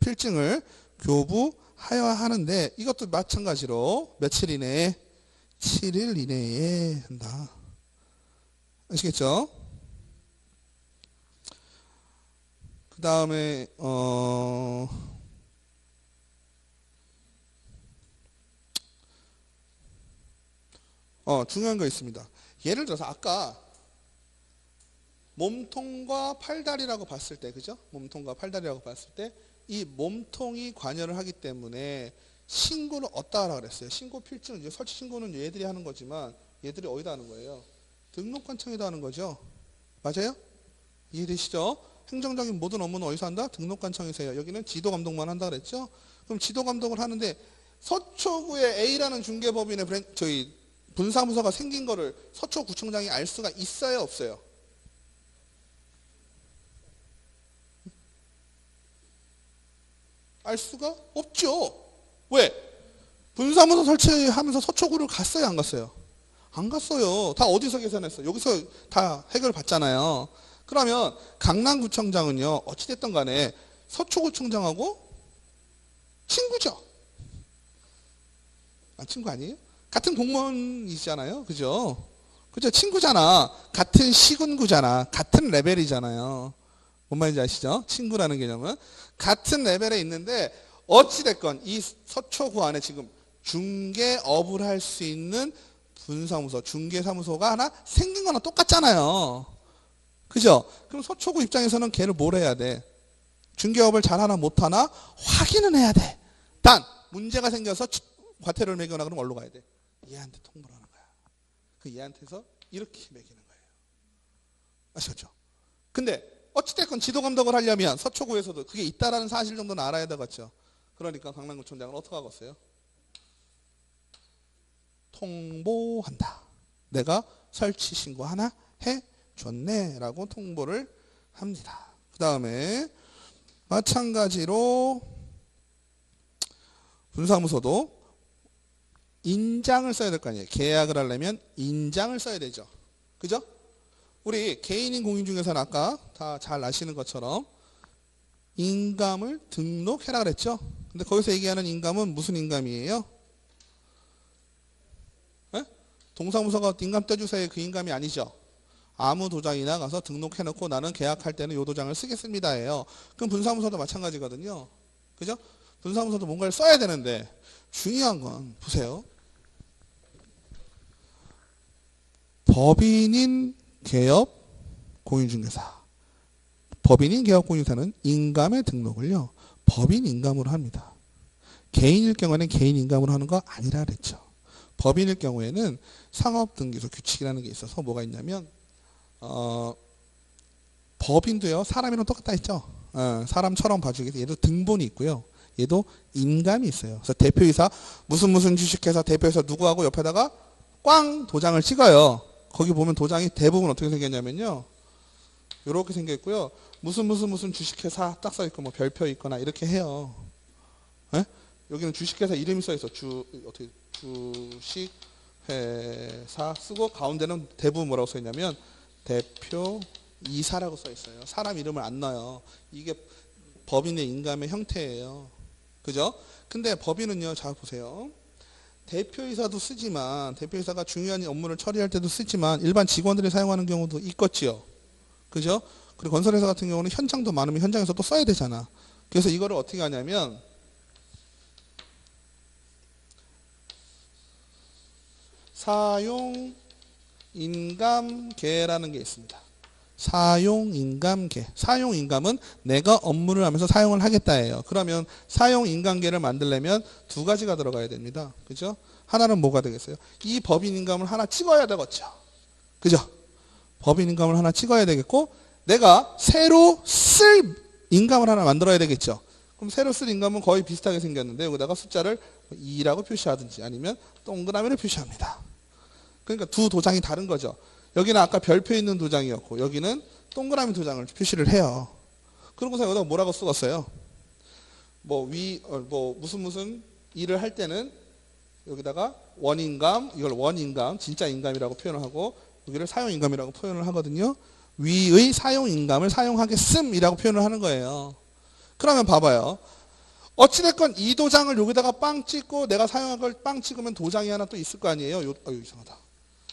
필증을 교부하여야 하는데 이것도 마찬가지로 며칠 이내에 7일 이내에 한다. 아시겠죠? 그 다음에 중요한 거 있습니다. 예를 들어서 아까 몸통과 팔다리라고 봤을 때, 그죠? 몸통과 팔다리라고 봤을 때 이 몸통이 관여를 하기 때문에 신고를 어디다 하라 그랬어요? 신고 필증, 이제 설치 신고는 얘들이 하는 거지만 얘들이 어디다 하는 거예요? 등록관청에다 하는 거죠. 맞아요? 이해되시죠? 행정적인 모든 업무는 어디서 한다? 등록관청에서 해요. 여기는 지도감독만 한다 그랬죠? 그럼 지도감독을 하는데 서초구에 A라는 중개법인의 분사무소가 생긴 거를 서초구청장이 알 수가 있어요? 없어요? 알 수가 없죠. 왜? 분사무소 설치하면서 서초구를 갔어요? 안 갔어요? 안 갔어요. 다 어디서 계산했어요? 여기서 다 해결받잖아요. 그러면 강남구청장은요. 어찌됐든 간에 서초구청장하고 친구죠. 친구 아니에요? 같은 공무원이잖아요. 그죠? 그죠? 친구잖아. 같은 시군구잖아. 같은 레벨이잖아요. 뭔 말인지 아시죠? 친구라는 개념은 같은 레벨에 있는데 어찌됐건 이 서초구 안에 지금 중개업을 할 수 있는 분사무소, 중개사무소가 하나 생긴 거나 똑같잖아요. 그죠? 그럼 서초구 입장에서는 걔를 뭘 해야 돼? 중개업을 잘하나 못하나 확인은 해야 돼. 단 문제가 생겨서 과태료를 매겨나 그러면 어디로 가야 돼? 얘한테 통보를 하는 거야. 그 얘한테서 이렇게 매기는 거예요. 아시겠죠? 근데 어찌됐건 지도감독을 하려면 서초구에서도 그게 있다라는 사실 정도는 알아야 되겠죠. 그러니까 강남구청장은 어떻게 하겠어요? 통보한다. 내가 설치 신고 하나 해줬네 라고 통보를 합니다. 그 다음에 마찬가지로 분사무소도 인장을 써야 될 거 아니에요. 계약을 하려면 인장을 써야 되죠. 그죠? 우리 개인인 공인중개사는 아까 다 잘 아시는 것처럼 인감을 등록해라 그랬죠. 근데 거기서 얘기하는 인감은 무슨 인감이에요? 네? 동사무소가 인감 떼주세요 그 인감이 아니죠. 아무 도장이나 가서 등록해놓고 나는 계약할 때는 이 도장을 쓰겠습니다예요. 그럼 분사무소도 마찬가지거든요. 그죠? 분사무소도 뭔가를 써야 되는데 중요한 건 보세요. 법인인 개업 공인중개사. 법인인 개업 공인중개사는 인감의 등록을요. 법인 인감으로 합니다. 개인일 경우에는 개인 인감으로 하는 거 아니라 그랬죠. 법인일 경우에는 상업등기소 규칙이라는 게 있어서 뭐가 있냐면 법인도요 사람이랑 똑같다 했죠. 사람처럼 봐주기 위해서 얘도 등본이 있고요. 얘도 인감이 있어요. 그래서 대표이사 무슨 주식회사 대표이사 누구하고 옆에다가 꽝 도장을 찍어요. 거기 보면 도장이 대부분 어떻게 생겼냐면요. 이렇게 생겨 있고요. 무슨 주식회사 딱 써 있고 뭐 별표 있거나 이렇게 해요. 에? 여기는 주식회사 이름이 써 있어. 주식회사 쓰고 가운데는 대부분 뭐라고 써 있냐면 대표이사라고 써 있어요. 사람 이름을 안 넣어요. 이게 법인의 인감의 형태예요. 그죠? 근데 법인은요, 자 보세요. 대표이사도 쓰지만 대표이사가 중요한 업무를 처리할 때도 쓰지만 일반 직원들이 사용하는 경우도 있겠지요. 그죠? 그리고 건설회사 같은 경우는 현장도 많으면 현장에서 또 써야 되잖아. 그래서 이거를 어떻게 하냐면 사용인감계라는 게 있습니다. 사용인감계. 사용인감은 내가 업무를 하면서 사용을 하겠다예요. 그러면 사용인감계를 만들려면 두 가지가 들어가야 됩니다. 그죠? 하나는 뭐가 되겠어요? 이 법인인감을 하나 찍어야 되겠죠. 그죠? 법인인감을 하나 찍어야 되겠고 내가 새로 쓸 인감을 하나 만들어야 되겠죠. 그럼 새로 쓸 인감은 거의 비슷하게 생겼는데 여기다가 숫자를 2라고 표시하든지 아니면 동그라미를 표시합니다. 그러니까 두 도장이 다른 거죠. 여기는 아까 별표 있는 도장이었고 여기는 동그라미 도장을 표시를 해요. 그러고서 여기다 뭐라고 쓰겠어요? 무슨 일을 할 때는 여기다가 원인감, 이걸 원인감, 진짜 인감이라고 표현을 하고 여기를 사용인감이라고 표현을 하거든요. 위의 사용인감을 사용하겠음이라고 표현을 하는 거예요. 그러면 봐봐요. 어찌됐건 이 도장을 여기다가 빵 찍고 내가 사용한 걸 빵 찍으면 도장이 하나 또 있을 거 아니에요. 이상하다.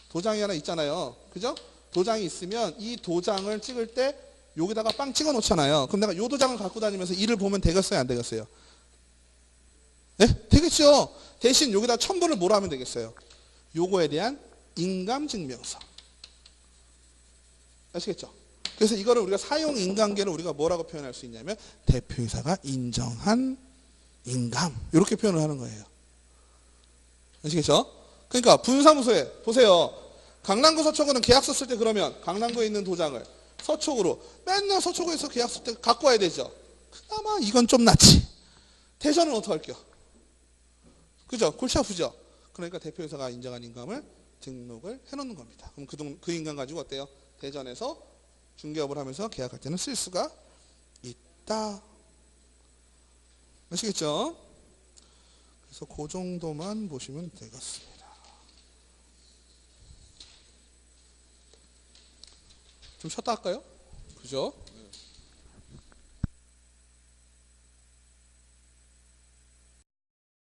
도장이 하나 있잖아요. 그죠? 도장이 있으면 이 도장을 찍을 때 여기다가 빵 찍어 놓잖아요. 그럼 내가 이 도장을 갖고 다니면서 일을 보면 되겠어요? 안 되겠어요? 네? 되겠죠. 대신 여기다 첨부를 뭐라 하면 되겠어요? 요거에 대한 인감증명서. 아시겠죠? 그래서 이거를 우리가 사용인감계를 우리가 뭐라고 표현할 수 있냐면 대표이사가 인정한 인감 이렇게 표현을 하는 거예요. 아시겠죠? 그러니까 분사무소에 보세요. 강남구 서초구는 계약서 쓸 때 그러면 강남구에 있는 도장을 서초구로 맨날 서초구에서 계약서 때 갖고 와야 되죠. 그나마 이건 좀 낫지. 대전은 어떡할게요? 그죠? 골치 아프죠? 그러니까 대표이사가 인정한 인감을 등록을 해놓는 겁니다. 그럼 그 인감 가지고 어때요? 대전에서 중개업을 하면서 계약할 때는 쓸 수가 있다. 아시겠죠? 그래서 그 정도만 보시면 되겠습니다. 좀 쉬었다 할까요? 그죠?